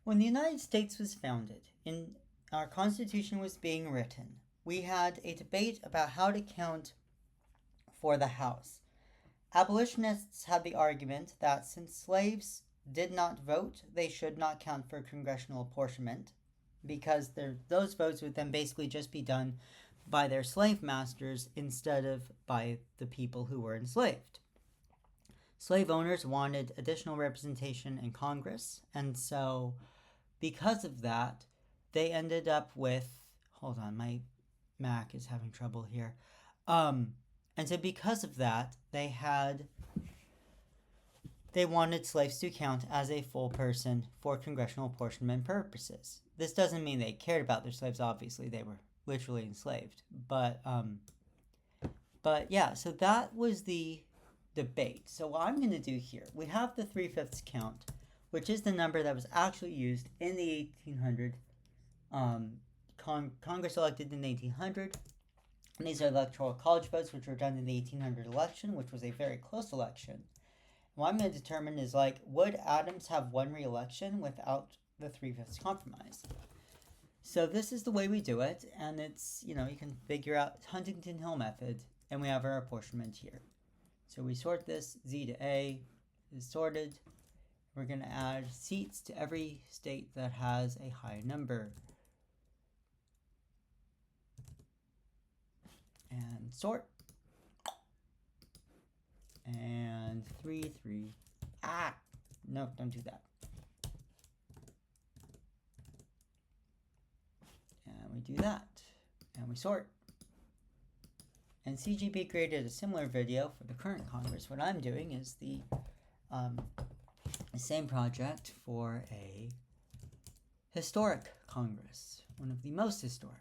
When the United States was founded and our Constitution was being written, we had a debate about how to count for the House. Abolitionists had the argument that since slaves did not vote, they should not count for congressional apportionment because those votes would then basically just be done by their slave masters instead of by the people who were enslaved. Slave owners wanted additional representation in Congress, and so because of that, they ended up with. Hold on, my Mac is having trouble here. And so because of that, they wanted slaves to count as a full person for congressional apportionment purposes. This doesn't mean they cared about their slaves. Obviously, they were literally enslaved. But yeah, so that was the debate. So what I'm going to do here, we have the 3/5 count, which is the number that was actually used in the 1800. Congress elected in the 1800. And these are Electoral College votes, which were done in the 1800 election, which was a very close election. What I'm going to determine is would Adams have won re-election without the 3/5 compromise? So this is the way we do it, and it's, you can figure out Huntington Hill method, and we have our apportionment here. So we sort this, Z to A is sorted. We're going to add seats to every state that has a high number. And sort. And 3, 3. No, don't do that. And we do that. And we sort. And CGP created a similar video for the current Congress. What I'm doing is the same project for a historic Congress. One of the most historic.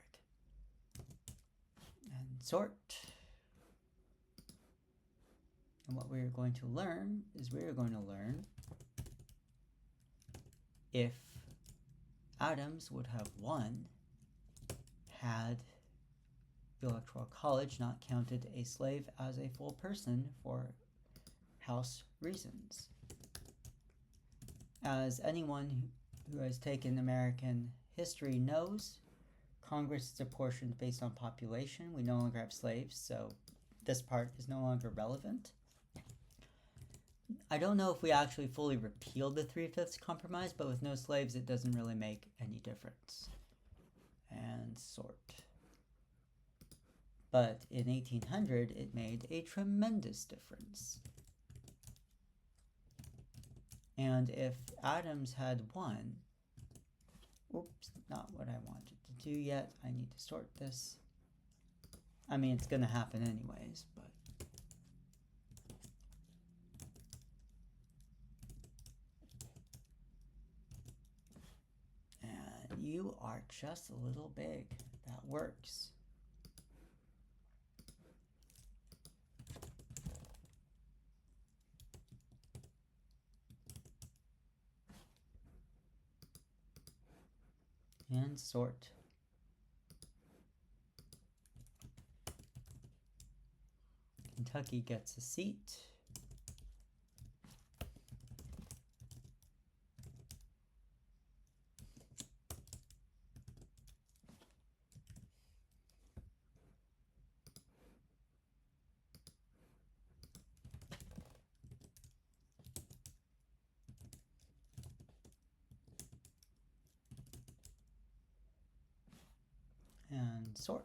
And sort. And what we're going to learn is if Adams would have won had the Electoral College not counted a slave as a full person for House reasons. As anyone who has taken American history knows, Congress is apportioned based on population. We no longer have slaves, so this part is no longer relevant. I don't know if we actually fully repealed the 3/5 compromise, but with no slaves, it doesn't really make any difference. And sort. But in 1800, it made a tremendous difference. And if Adams had won, oops, not what I wanted to do yet. I need to sort this. I mean, it's going to happen anyways, but. And you are just a little big. That works. And sort. Kentucky gets a seat. And sort.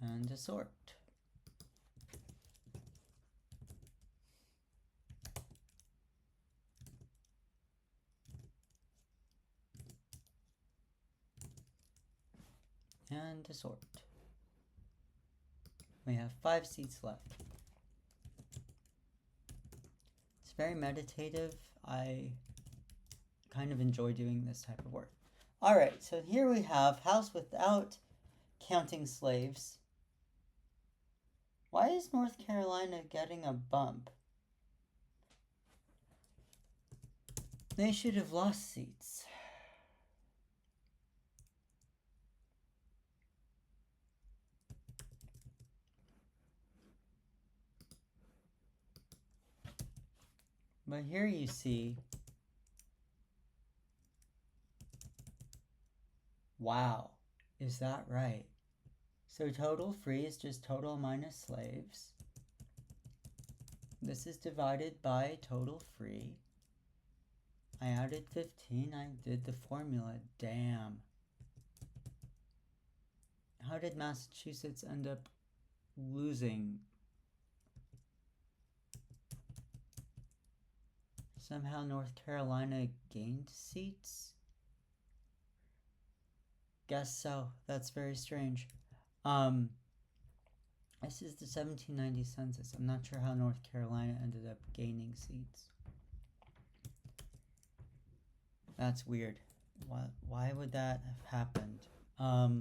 And a sort. And a sort. We have 5 seats left. It's very meditative. I kind of enjoy doing this type of work. Alright, so here we have House without counting slaves. Why is North Carolina getting a bump? They should have lost seats. But here you see, wow, is that right? So total free is just total minus slaves. This is divided by total free. I added 15, I did the formula, damn. How did Massachusetts end up losing? Somehow North Carolina gained seats? Guess so. That's very strange. This is the 1790 census. I'm not sure how North Carolina ended up gaining seats. That's weird. Why would that have happened? Let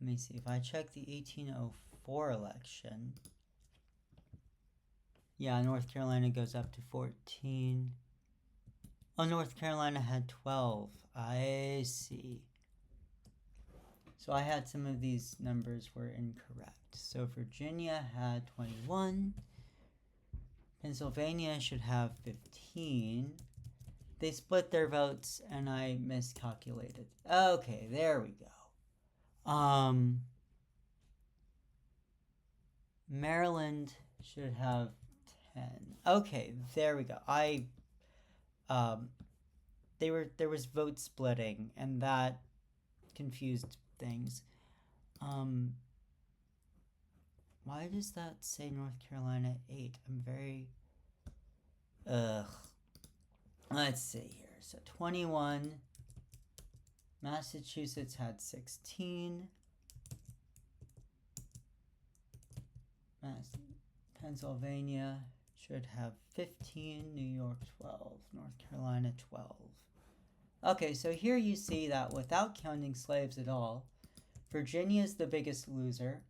me see. If I check the 1804 election, yeah, North Carolina goes up to 14. Oh, North Carolina had 12. I see. So I had some of these numbers were incorrect. So Virginia had 21. Pennsylvania should have 15. They split their votes and I miscalculated. Okay, there we go. Maryland should have 10. Okay, there we go. There was vote splitting and that confused things. Why does that say North Carolina 8? I'm very let's see here. So 21. Massachusetts had 16. Pennsylvania should have 15. New York 12. North Carolina 12. Okay, so here you see that without counting slaves at all, Virginia is the biggest loser.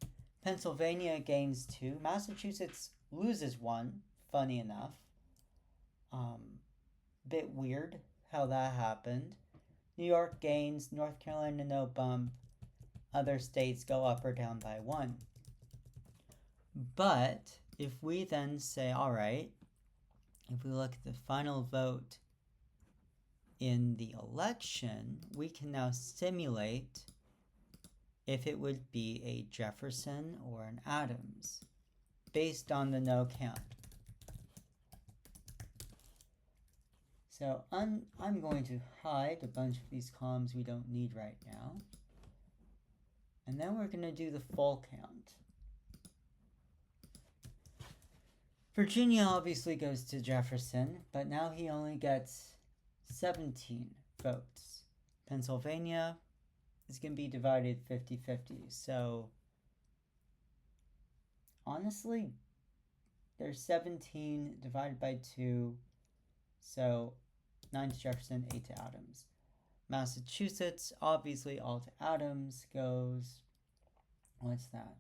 Pennsylvania gains 2. Massachusetts loses 1, funny enough. Bit weird how that happened. New York gains, North Carolina no bump. Other states go up or down by 1. But if we then say, all right, if we look at the final vote in the election, we can now simulate if it would be a Jefferson or an Adams based on the no count. So I'm going to hide a bunch of these columns we don't need right now. And then we're going to do the full count. Virginia obviously goes to Jefferson, but now he only gets 17 votes. Pennsylvania is going to be divided 50-50. So honestly, there's 17 divided by 2. So 9 to Jefferson, 8 to Adams. Massachusetts, obviously all to Adams, goes, what's that?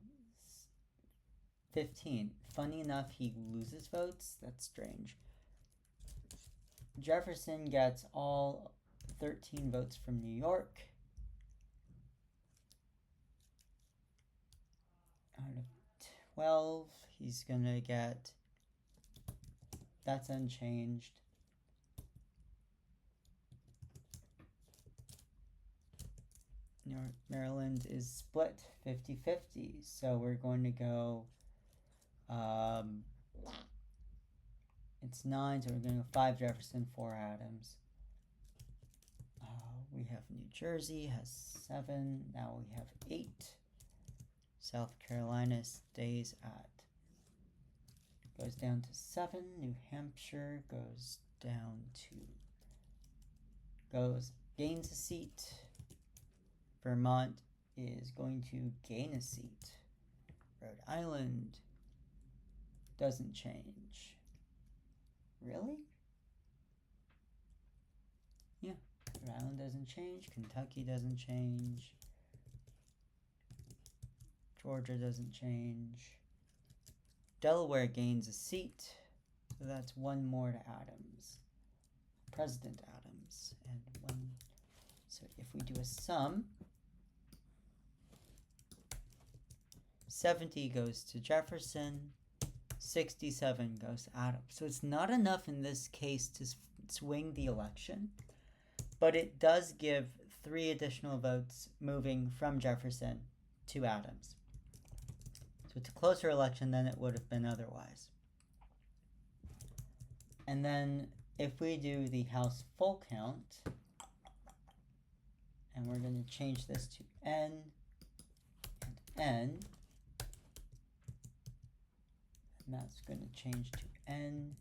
15. Funny enough, he loses votes. That's strange. Jefferson gets all 13 votes from New York. Out of 12, he's going to get, that's unchanged. Maryland is split 50-50. So we're going to go, it's 9, so we're going to go 5 Jefferson, 4 Adams. We have New Jersey has 7. Now we have 8. South Carolina stays at, goes down to 7. New Hampshire goes down to, gains a seat. Vermont is going to gain a seat. Rhode Island doesn't change. Really? Yeah, Rhode Island doesn't change. Kentucky doesn't change. Georgia doesn't change. Delaware gains a seat, so that's 1 more to Adams. President Adams. And so if we do a sum, 70 goes to Jefferson, 67 goes to Adams. So it's not enough in this case to swing the election, but it does give 3 additional votes moving from Jefferson to Adams. So it's a closer election than it would have been otherwise. And then if we do the House full count, and we're going to change this to N and N, and that's going to change to N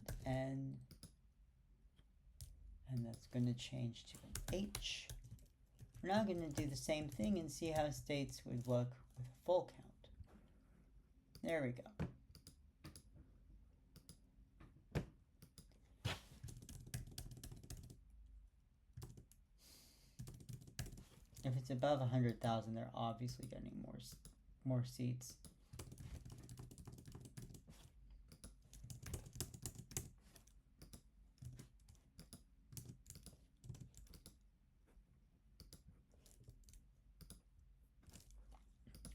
and N, and that's going to change to an H. We're now going to do the same thing and see how states would look with a full count. There we go. If it's above 100,000, they're obviously getting more seats.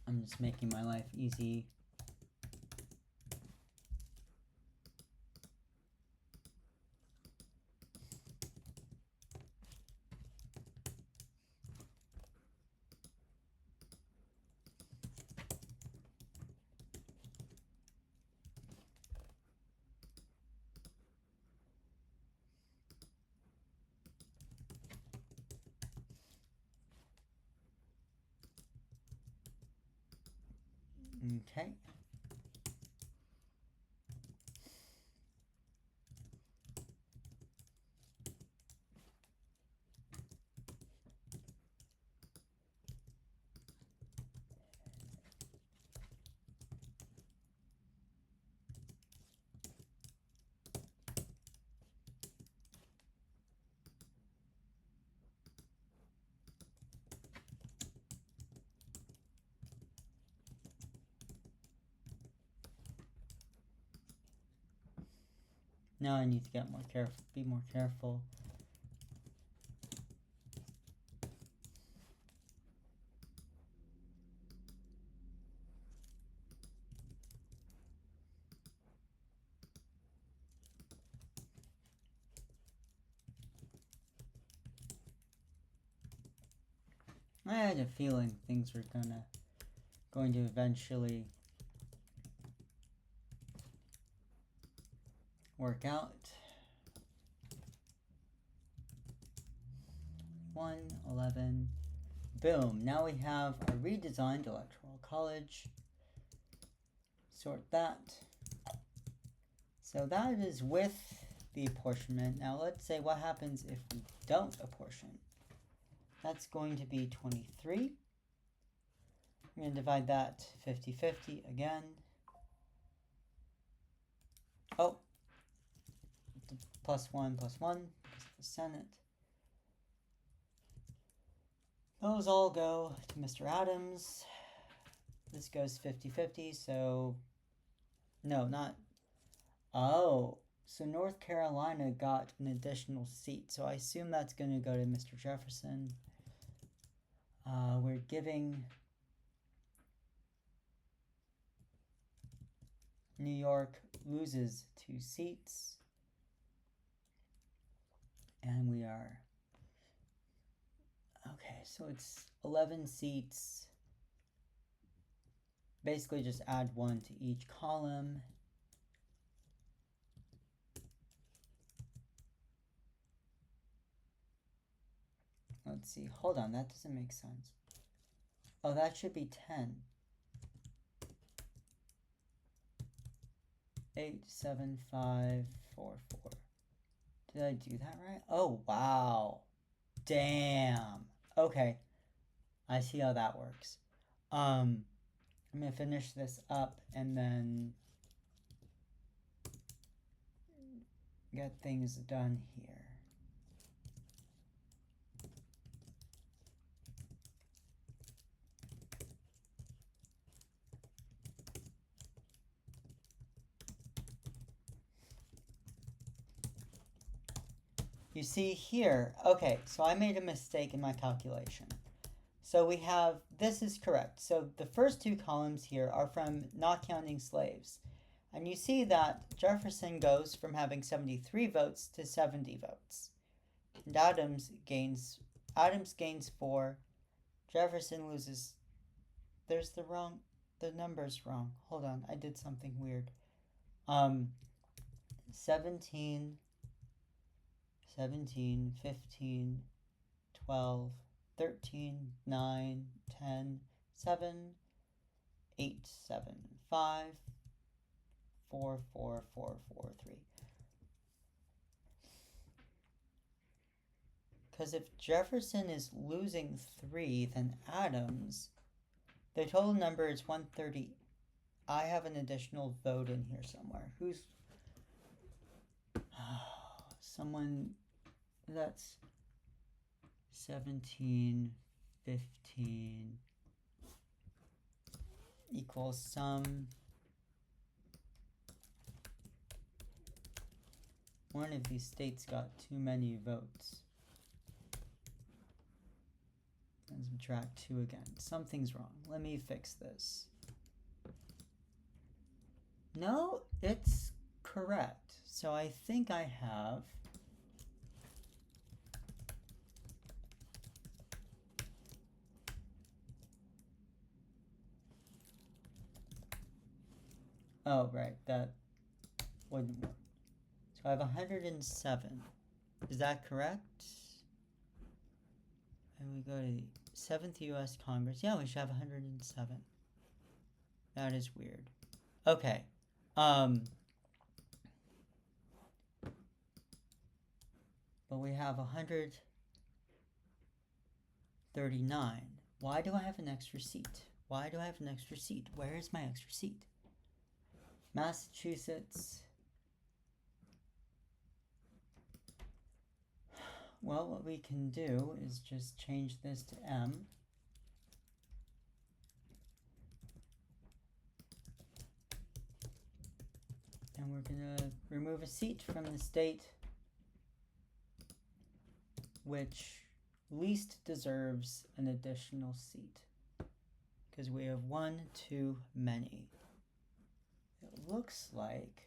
I'm just making my life easy. Okay. Now I need to get more careful, be more careful. I had a feeling things were going to eventually work out. 111. Boom. Now we have a redesigned Electoral College. Sort that. So that is with the apportionment. Now let's say what happens if we don't apportion. That's going to be 23. We're going to divide that 50-50 again. Oh, +1 +1 because of the Senate. Those all go to Mr. Adams. This goes 50-50, so no, not. Oh, so North Carolina got an additional seat, so I assume that's going to go to Mr. Jefferson. We're giving New York loses 2 seats, and we are okay, so it's 11 seats. Basically just add 1 to each column. Let's see, hold on, that doesn't make sense. Oh, that should be 10. 8, 7, 5, 4, 4. Did I do that right? Oh, wow. Damn. Okay. I see how that works. I'm going to finish this up and then get things done here. you see here, okay, so I made a mistake in my calculation. So we have, this is correct. So the first two columns here are from not counting slaves. And you see that Jefferson goes from having 73 votes to 70 votes. And Adams gains 4. Jefferson loses, the number's wrong. Hold on, I did something weird. 17, 15, 12, 13, 9, 10, 7, 8, 7, 5, 4, 4, 4, 4, 3. Because if Jefferson is losing 3, then Adams, the total number is 130. I have an additional vote in here somewhere. Who's someone that's 17, 15 equals some. One of these states got too many votes. And subtract 2 again. Something's wrong. Let me fix this. No, it's correct. So I think I have oh, right, that wouldn't work. So I have 107. Is that correct? And we go to the 7th U.S. Congress. Yeah, we should have 107. That is weird. Okay. But we have 139. Why do I have an extra seat? Why do I have an extra seat? Where is my extra seat? Massachusetts. Well, what we can do is just change this to M. And we're going to remove a seat from the state which least deserves an additional seat. Because we have one too many. It looks like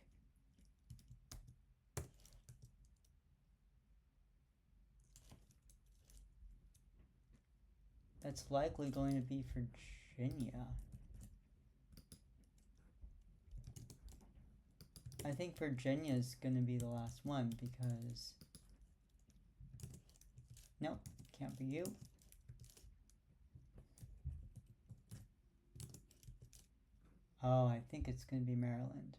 that's likely going to be Virginia. I think Virginia's going to be the last one because... Nope, can't be you. Oh, I think it's going to be Maryland.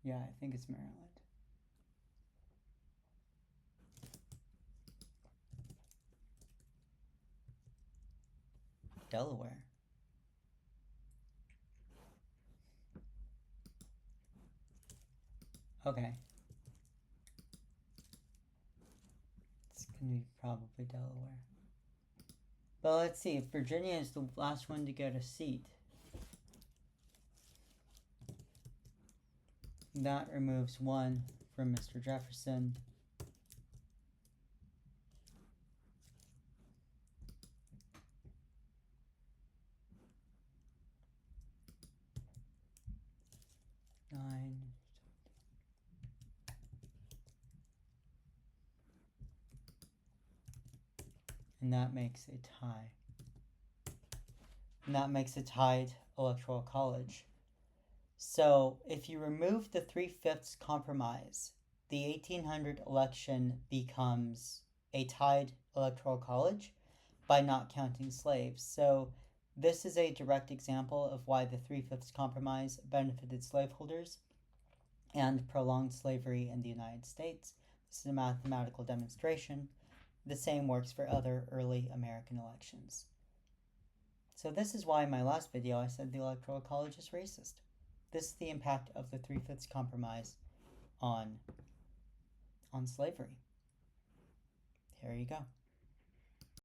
Yeah, I think it's Maryland. Delaware. Okay. It's going to be probably Delaware. But let's see, if Virginia is the last one to get a seat, that removes 1 from Mr. Jefferson. And that makes a tie. And that makes a tied Electoral College. So if you remove the 3/5 compromise, the 1800 election becomes a tied Electoral College by not counting slaves. So this is a direct example of why the 3/5 compromise benefited slaveholders and prolonged slavery in the United States. This is a mathematical demonstration. The same works for other early American elections. So this is why in my last video I said the Electoral College is racist. This is the impact of the 3/5 compromise on slavery. There you go.